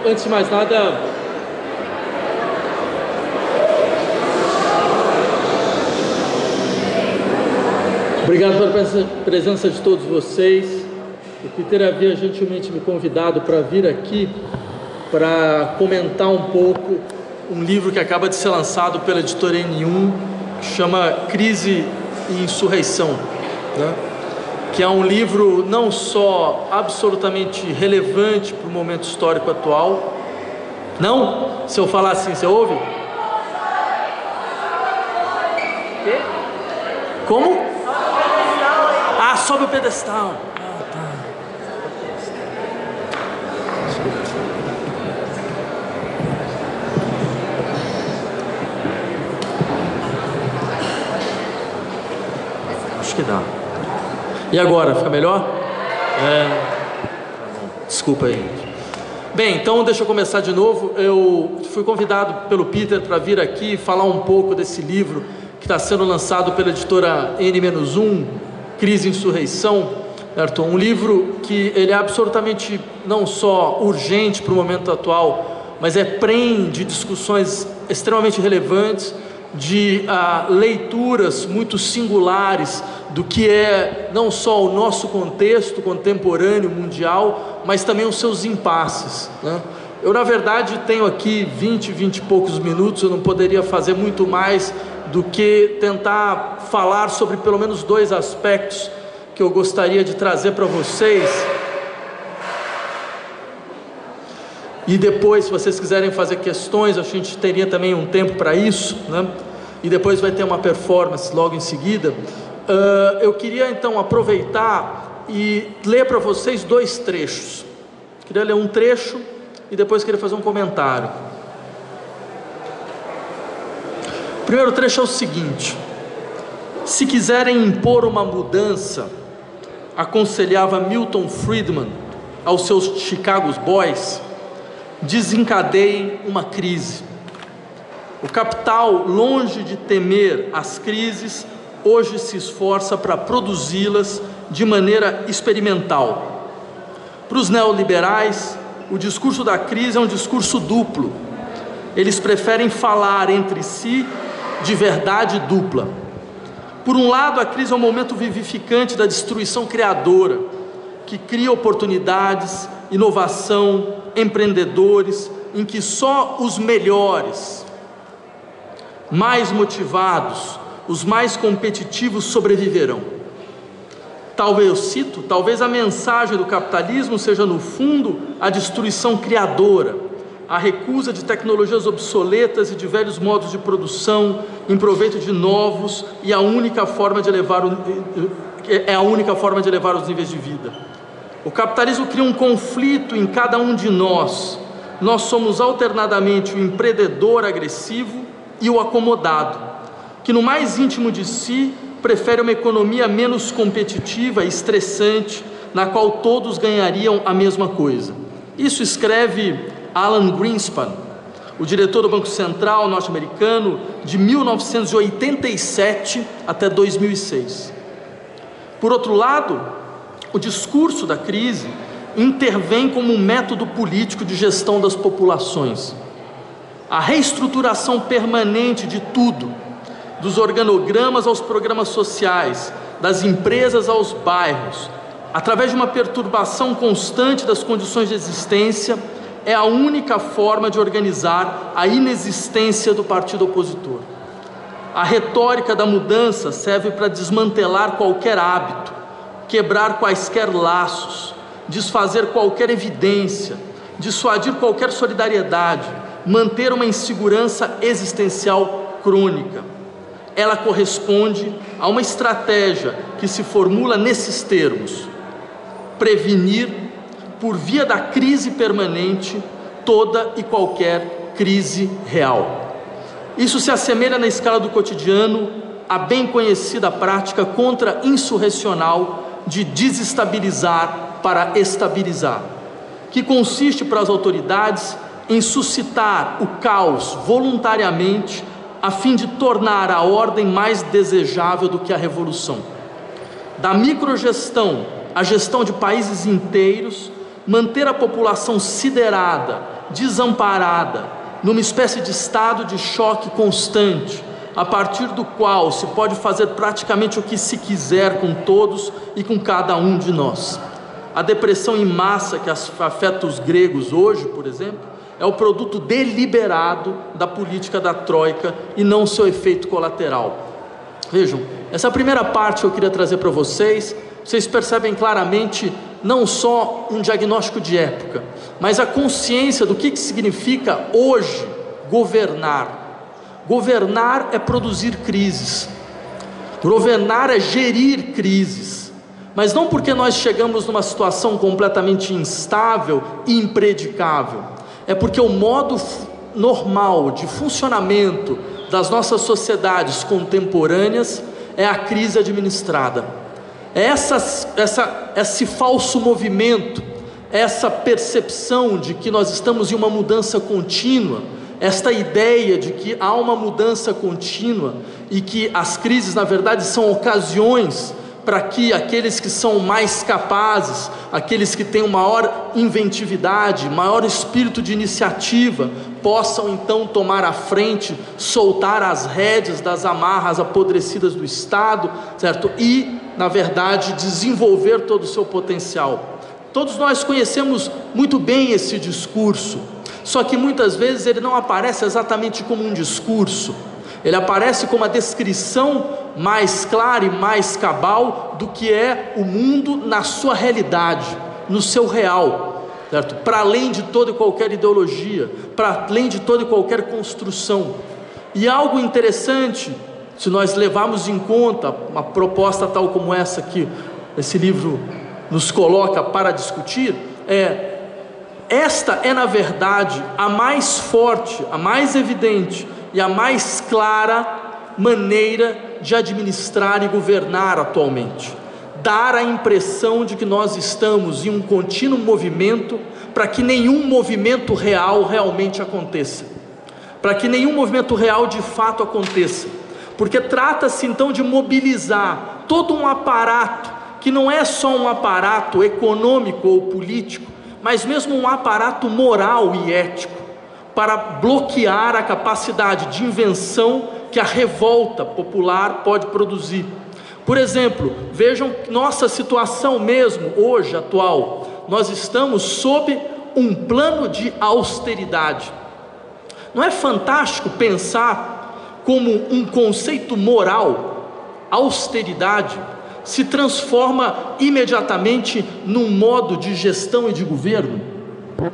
antes de mais nada, obrigado pela presença de todos vocês. O Peter havia gentilmente me convidado para vir aqui para comentar um pouco um livro que acaba de ser lançado pela editora N1, que chama Crise e Insurreição, né? Que é um livro não só absolutamente relevante para o momento histórico atual. Não? Se eu falar assim, você ouve? Quê? Como? Ah, sobe o pedestal. Ah, tá. Acho que dá. E agora, fica melhor? Desculpa aí. Bem, então deixa eu começar de novo. Eu fui convidado pelo Peter para vir aqui falar um pouco desse livro que está sendo lançado pela editora N-1, Crise e Insurreição, certo? Um livro que ele é absolutamente não só urgente para o momento atual, mas prende discussões extremamente relevantes, de leituras muito singulares do que é não só o nosso contexto contemporâneo mundial, mas também os seus impasses, né? Eu, na verdade, tenho aqui 20 e poucos minutos. Eu não poderia fazer muito mais do que tentar falar sobre pelo menos 2 aspectos que eu gostaria de trazer para vocês. E depois, se vocês quiserem fazer questões, a gente teria também um tempo para isso, né? E depois vai ter uma performance logo em seguida. Eu queria então aproveitar e ler para vocês 2 trechos. Queria ler um trecho e depois queria fazer um comentário. O primeiro trecho é o seguinte: se quiserem impor uma mudança, aconselhava Milton Friedman aos seus Chicago Boys, desencadeiem uma crise. O capital, longe de temer as crises, hoje se esforça para produzi-las de maneira experimental. Para os neoliberais, o discurso da crise é um discurso duplo. Eles preferem falar entre si de verdade dupla. Por um lado, a crise é um momento vivificante da destruição criadora, que cria oportunidades, inovação, empreendedores, em que só os melhores, mais motivados, os mais competitivos sobreviverão. Talvez a mensagem do capitalismo seja, no fundo, a destruição criadora, a recusa de tecnologias obsoletas e de velhos modos de produção em proveito de novos, e a única forma de elevar os níveis de vida. O capitalismo cria um conflito em cada um de nós. Nós somos alternadamente o empreendedor agressivo e o acomodado, que no mais íntimo de si prefere uma economia menos competitiva e estressante, na qual todos ganhariam a mesma coisa. Isso escreve Alan Greenspan, o diretor do Banco Central norte-americano, de 1987 até 2006. Por outro lado, o discurso da crise intervém como um método político de gestão das populações. A reestruturação permanente de tudo, dos organogramas aos programas sociais, das empresas aos bairros, através de uma perturbação constante das condições de existência, é a única forma de organizar a inexistência do partido opositor. A retórica da mudança serve para desmantelar qualquer hábito, quebrar quaisquer laços, desfazer qualquer evidência, dissuadir qualquer solidariedade, manter uma insegurança existencial crônica. Ela corresponde a uma estratégia que se formula nesses termos: prevenir, por via da crise permanente, toda e qualquer crise real. Isso se assemelha na escala do cotidiano à bem conhecida prática contra-insurrecional de desestabilizar para estabilizar, que consiste para as autoridades em suscitar o caos voluntariamente, a fim de tornar a ordem mais desejável do que a revolução. Da microgestão à gestão de países inteiros, manter a população siderada desamparada, numa espécie de estado de choque constante, a partir do qual se pode fazer praticamente o que se quiser com todos e com cada um de nós. A depressão em massa que afeta os gregos hoje, por exemplo, é o produto deliberado da política da Troika e não seu efeito colateral. Vejam, essa primeira parte que eu queria trazer para vocês, vocês percebem claramente não só um diagnóstico de época, mas a consciência do que significa hoje governar. Governar é produzir crises, governar é gerir crises, mas não porque nós chegamos numa situação completamente instável e impredicável, é porque o modo normal de funcionamento das nossas sociedades contemporâneas é a crise administrada. É esse falso movimento, essa percepção de que nós estamos em uma mudança contínua, esta ideia de que há uma mudança contínua e que as crises na verdade são ocasiões para que aqueles que são mais capazes, aqueles que têm maior inventividade, maior espírito de iniciativa, possam então tomar a frente, soltar as rédeas das amarras apodrecidas do Estado, certo? E, na verdade, desenvolver todo o seu potencial. Todos nós conhecemos muito bem esse discurso, só que muitas vezes ele não aparece exatamente como um discurso, ele aparece como a descrição mais clara e mais cabal do que é o mundo na sua realidade, no seu real, certo? Para além de toda e qualquer ideologia, para além de toda e qualquer construção. E algo interessante, se nós levarmos em conta uma proposta tal como essa que esse livro nos coloca para discutir, esta é na verdade a mais forte, a mais evidente e a mais clara maneira de administrar e governar atualmente. Dar a impressão de que nós estamos em um contínuo movimento para que nenhum movimento real realmente aconteça, para que nenhum movimento real de fato aconteça, porque trata-se então de mobilizar todo um aparato, que não é só um aparato econômico ou político, mas mesmo um aparato moral e ético, para bloquear a capacidade de invenção que a revolta popular pode produzir. Por exemplo, vejam nossa situação mesmo hoje, atual. Nós estamos sob um plano de austeridade. Não é fantástico pensar como um conceito moral, austeridade, se transforma imediatamente num modo de gestão e de governo?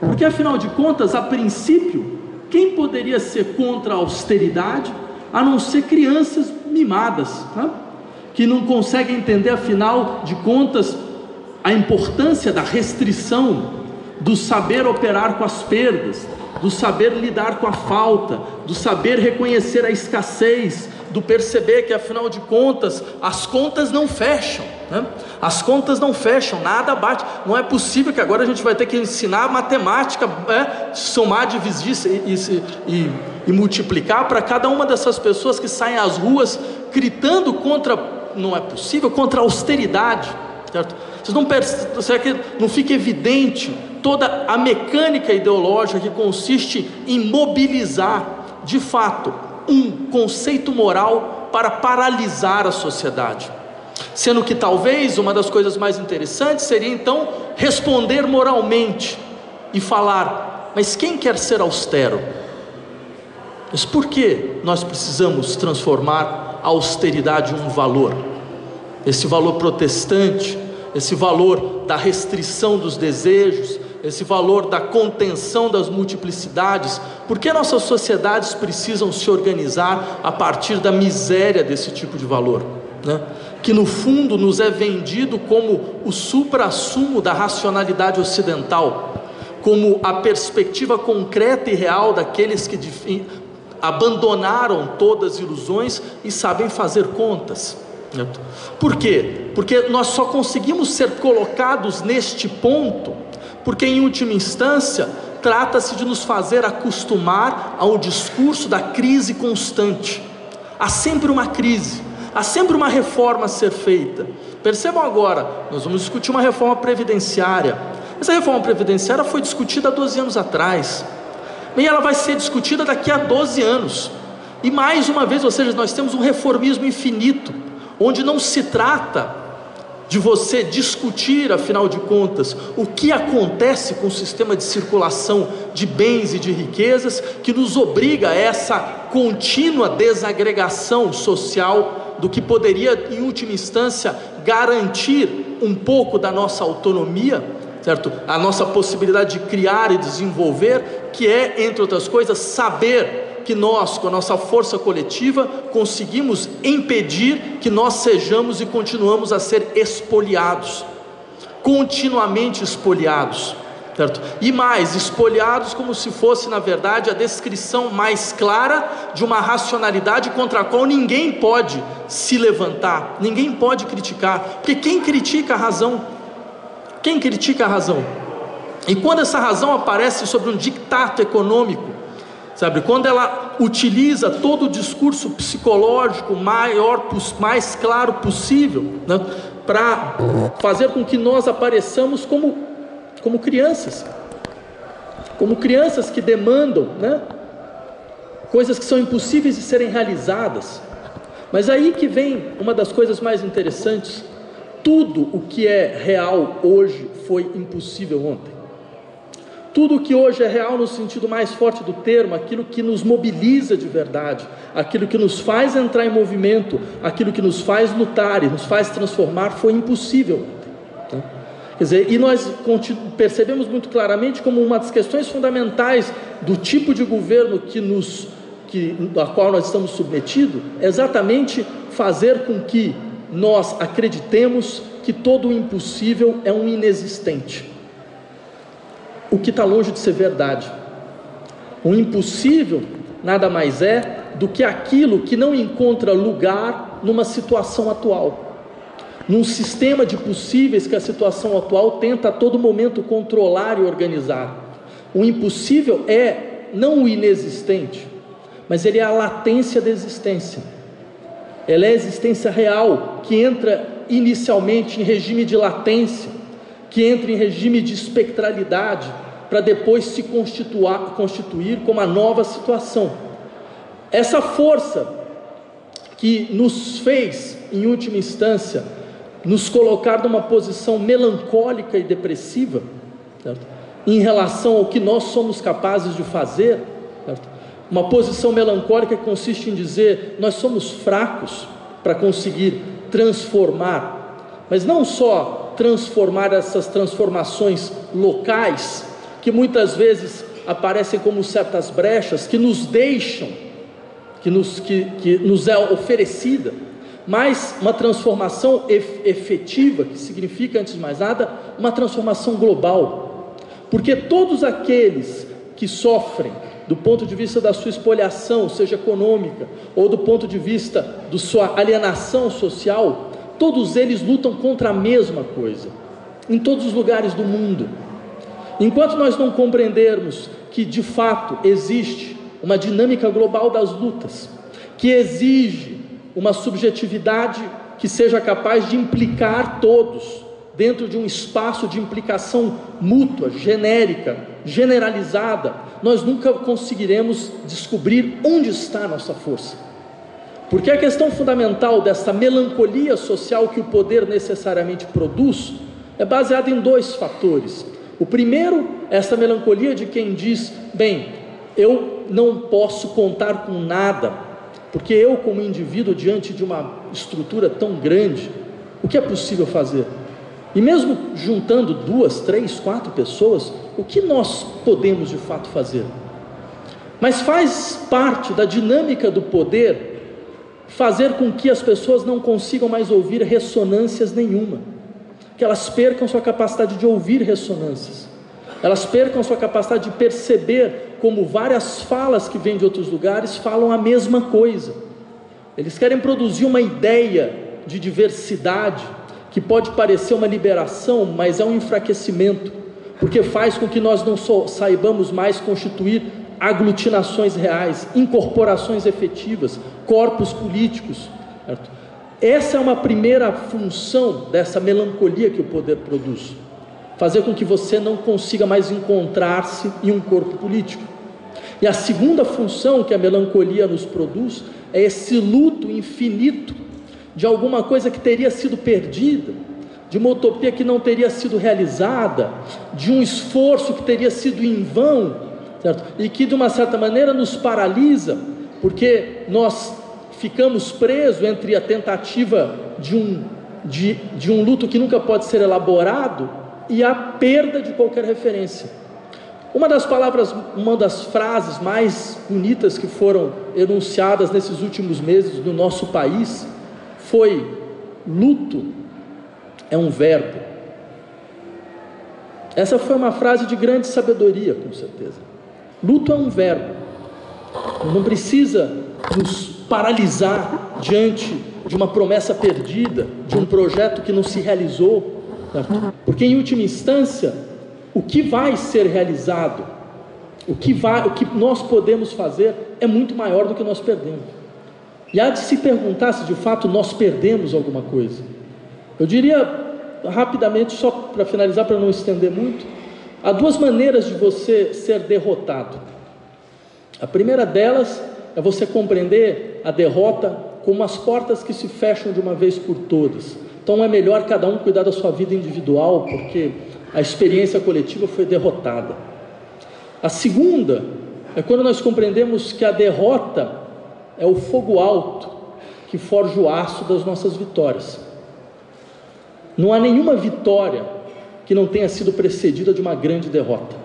Porque afinal de contas, a princípio, quem poderia ser contra a austeridade, a não ser crianças mimadas, né? Que não conseguem entender, afinal de contas, a importância da restrição, do saber operar com as perdas, do saber lidar com a falta, do saber reconhecer a escassez, do perceber que afinal de contas as contas não fecham, né? As contas não fecham, nada bate. Não é possível que agora a gente vai ter que ensinar matemática, somar, dividir e multiplicar para cada uma dessas pessoas que saem às ruas gritando contra, não é possível, contra a austeridade, certo? Será que não fica evidente toda a mecânica ideológica que consiste em mobilizar de fato um conceito moral para paralisar a sociedade? Sendo que talvez uma das coisas mais interessantes seria então responder moralmente e falar: mas quem quer ser austero? Mas por que nós precisamos transformar a austeridade em um valor? Esse valor protestante, esse valor da restrição dos desejos, esse valor da contenção das multiplicidades. Por que nossas sociedades precisam se organizar a partir da miséria desse tipo de valor, né? Que no fundo nos é vendido como o suprassumo da racionalidade ocidental, como a perspectiva concreta e real daqueles que abandonaram todas as ilusões e sabem fazer contas. Por quê? Porque nós só conseguimos ser colocados neste ponto porque, em última instância, trata-se de nos fazer acostumar ao discurso da crise constante. Há sempre uma crise, há sempre uma reforma a ser feita. Percebam agora, nós vamos discutir uma reforma previdenciária. Essa reforma previdenciária foi discutida há 12 anos atrás. bem, ela vai ser discutida daqui a 12 anos, e mais uma vez, ou seja, nós temos um reformismo infinito, onde não se trata de você discutir, afinal de contas, o que acontece com o sistema de circulação de bens e de riquezas, que nos obriga a essa contínua desagregação social do que poderia, em última instância, garantir um pouco da nossa autonomia, certo? A nossa possibilidade de criar e desenvolver, que é, entre outras coisas, saber que nós, com a nossa força coletiva, conseguimos impedir que nós sejamos e continuamos a ser espoliados, continuamente espoliados, certo? E mais, espoliados como se fosse, na verdade, a descrição mais clara de uma racionalidade contra a qual ninguém pode se levantar, ninguém pode criticar, porque quem critica a razão? Quem critica a razão? E quando essa razão aparece sobre um dictato econômico, sabe, quando ela utiliza todo o discurso psicológico mais claro possível, né, para fazer com que nós apareçamos como crianças que demandam, né, coisas que são impossíveis de serem realizadas. Mas aí que vem uma das coisas mais interessantes: tudo o que é real hoje foi impossível ontem. Tudo que hoje é real no sentido mais forte do termo, aquilo que nos mobiliza de verdade, aquilo que nos faz entrar em movimento, aquilo que nos faz lutar e nos faz transformar, foi impossível. Quer dizer, e nós percebemos muito claramente como uma das questões fundamentais do tipo de governo a qual nós estamos submetidos, é exatamente fazer com que nós acreditemos que todo o impossível é um inexistente. O que está longe de ser verdade. O impossível nada mais é do que aquilo que não encontra lugar numa situação atual, num sistema de possíveis que a situação atual tenta a todo momento controlar e organizar. O impossível é não o inexistente, mas ele é a latência da existência. Ela é a existência real, que entra inicialmente em regime de latência, que entra em regime de espectralidade, para depois se constituir como a nova situação. Essa força que nos fez, em última instância, nos colocar numa posição melancólica e depressiva, certo? Em relação ao que nós somos capazes de fazer, certo? Uma posição melancólica que consiste em dizer: nós somos fracos para conseguir transformar, mas não só transformar essas transformações locais, que muitas vezes aparecem como certas brechas que nos deixam, que nos é oferecida, mas uma transformação efetiva, que significa, antes de mais nada, uma transformação global, porque todos aqueles que sofrem do ponto de vista da sua espoliação, seja econômica, ou do ponto de vista da sua alienação social, todos eles lutam contra a mesma coisa, em todos os lugares do mundo. Enquanto nós não compreendermos que de fato existe uma dinâmica global das lutas, que exige uma subjetividade que seja capaz de implicar todos, dentro de um espaço de implicação mútua, genérica, generalizada, nós nunca conseguiremos descobrir onde está a nossa força. Porque a questão fundamental dessa melancolia social que o poder necessariamente produz é baseada em dois fatores. O primeiro, essa melancolia de quem diz: bem, eu não posso contar com nada, porque eu, como indivíduo, diante de uma estrutura tão grande, o que é possível fazer? E mesmo juntando 2, 3, 4 pessoas, o que nós podemos de fato fazer? Mas faz parte da dinâmica do poder fazer com que as pessoas não consigam mais ouvir ressonâncias nenhuma, que elas percam sua capacidade de ouvir ressonâncias, elas percam sua capacidade de perceber como várias falas que vêm de outros lugares falam a mesma coisa. Eles querem produzir uma ideia de diversidade que pode parecer uma liberação, mas é um enfraquecimento, porque faz com que nós não saibamos mais constituir aglutinações reais, incorporações efetivas, corpos políticos, certo? Essa é uma primeira função dessa melancolia que o poder produz, fazer com que você não consiga mais encontrar-se em um corpo político. E a segunda função que a melancolia nos produz é esse luto infinito de alguma coisa que teria sido perdida, de uma utopia que não teria sido realizada, de um esforço que teria sido em vão, certo? E que de uma certa maneira nos paralisa, porque nós ficamos presos entre a tentativa de um luto que nunca pode ser elaborado e a perda de qualquer referência. Uma das frases mais bonitas que foram enunciadas nesses últimos meses no nosso país foi: luto é um verbo. Essa foi uma frase de grande sabedoria, com certeza. Luto é um verbo. Não precisa nos paralisar diante de uma promessa perdida, de um projeto que não se realizou, certo? Porque em última instância, o que vai ser realizado, o que nós podemos fazer é muito maior do que nós perdemos. E há de se perguntar se de fato nós perdemos alguma coisa. Eu diria rapidamente, só para finalizar, para não estender muito, há duas maneiras de você ser derrotado. A primeira delas é você compreender a derrota como as portas que se fecham de uma vez por todas. Então é melhor cada um cuidar da sua vida individual, porque a experiência coletiva foi derrotada. A segunda é quando nós compreendemos que a derrota é o fogo alto que forja o aço das nossas vitórias. Não há nenhuma vitória que não tenha sido precedida de uma grande derrota.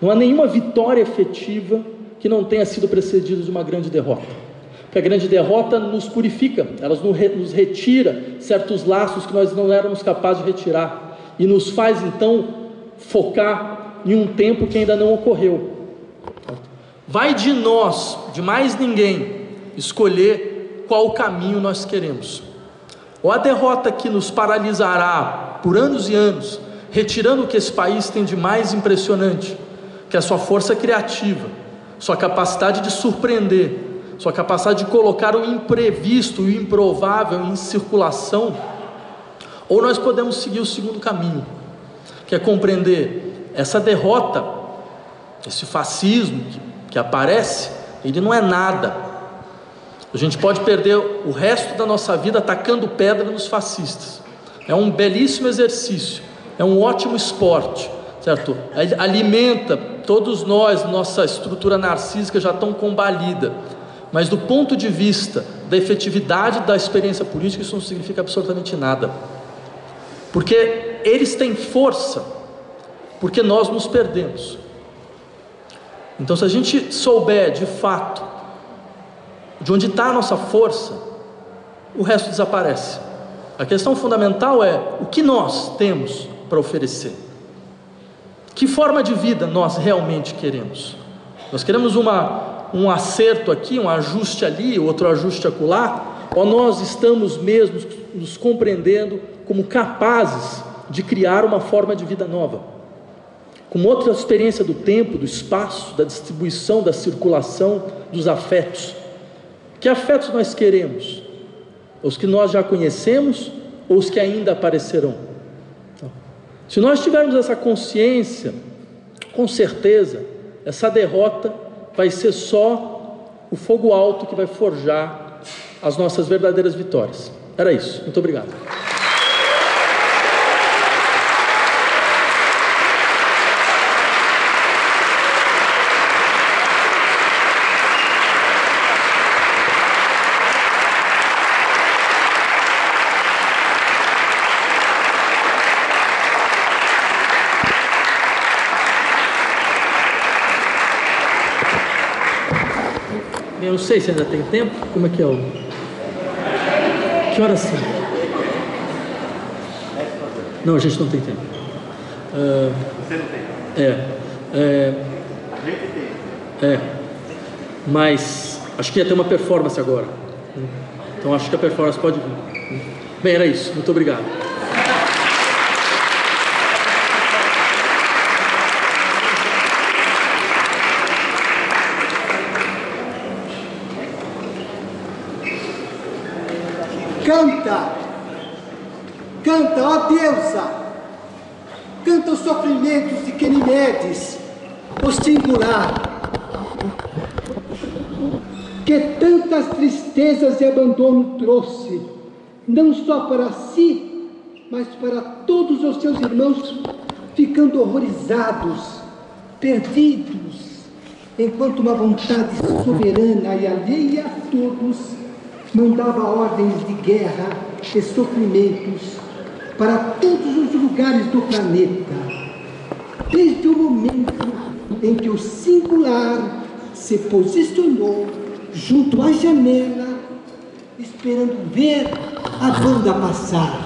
Não há nenhuma vitória efetiva que não tenha sido precedida de uma grande derrota. Porque a grande derrota nos purifica, ela nos retira certos laços que nós não éramos capazes de retirar, e nos faz então focar em um tempo que ainda não ocorreu. Vai de nós, de mais ninguém, escolher qual caminho nós queremos. Ou a derrota que nos paralisará por anos e anos, retirando o que esse país tem de mais impressionante, que é a sua força criativa, sua capacidade de surpreender, sua capacidade de colocar o imprevisto e o improvável em circulação. Ou nós podemos seguir o segundo caminho, que é compreender essa derrota, esse fascismo que aparece, ele não é nada. A gente pode perder o resto da nossa vida atacando pedra nos fascistas. É um belíssimo exercício, é um ótimo esporte, certo? Alimenta todos nós, nossa estrutura narcísica já tão combalida, mas do ponto de vista da efetividade da experiência política, isso não significa absolutamente nada, porque eles têm força, porque nós nos perdemos. Então, se a gente souber de fato de onde está a nossa força, o resto desaparece. A questão fundamental é o que nós temos para oferecer, que forma de vida nós realmente queremos. Nós queremos um acerto aqui, um ajuste ali, outro ajuste acolá, ou nós estamos mesmo nos compreendendo como capazes de criar uma forma de vida nova, com outra experiência do tempo, do espaço, da distribuição, da circulação, dos afetos. Que afetos nós queremos? Os que nós já conhecemos ou os que ainda aparecerão? Se nós tivermos essa consciência, com certeza, essa derrota vai ser só o fogo alto que vai forjar as nossas verdadeiras vitórias. Era isso. Muito obrigado. Eu não sei se ainda tem tempo. Como é que é o... Que horas são? Não, a gente não tem tempo. Você não tem? A gente tem. Mas acho que ia ter uma performance agora. Então acho que a performance pode vir. Bem, era isso. Muito obrigado. Canta, canta, ó deusa, canta os sofrimentos de Quenimedes, o singular, que tantas tristezas e abandono trouxe, não só para si, mas para todos os seus irmãos, ficando horrorizados, perdidos, enquanto uma vontade soberana e alheia a todos mandava ordens de guerra e sofrimentos para todos os lugares do planeta, desde o momento em que o singular se posicionou junto à janela, esperando ver a banda passar.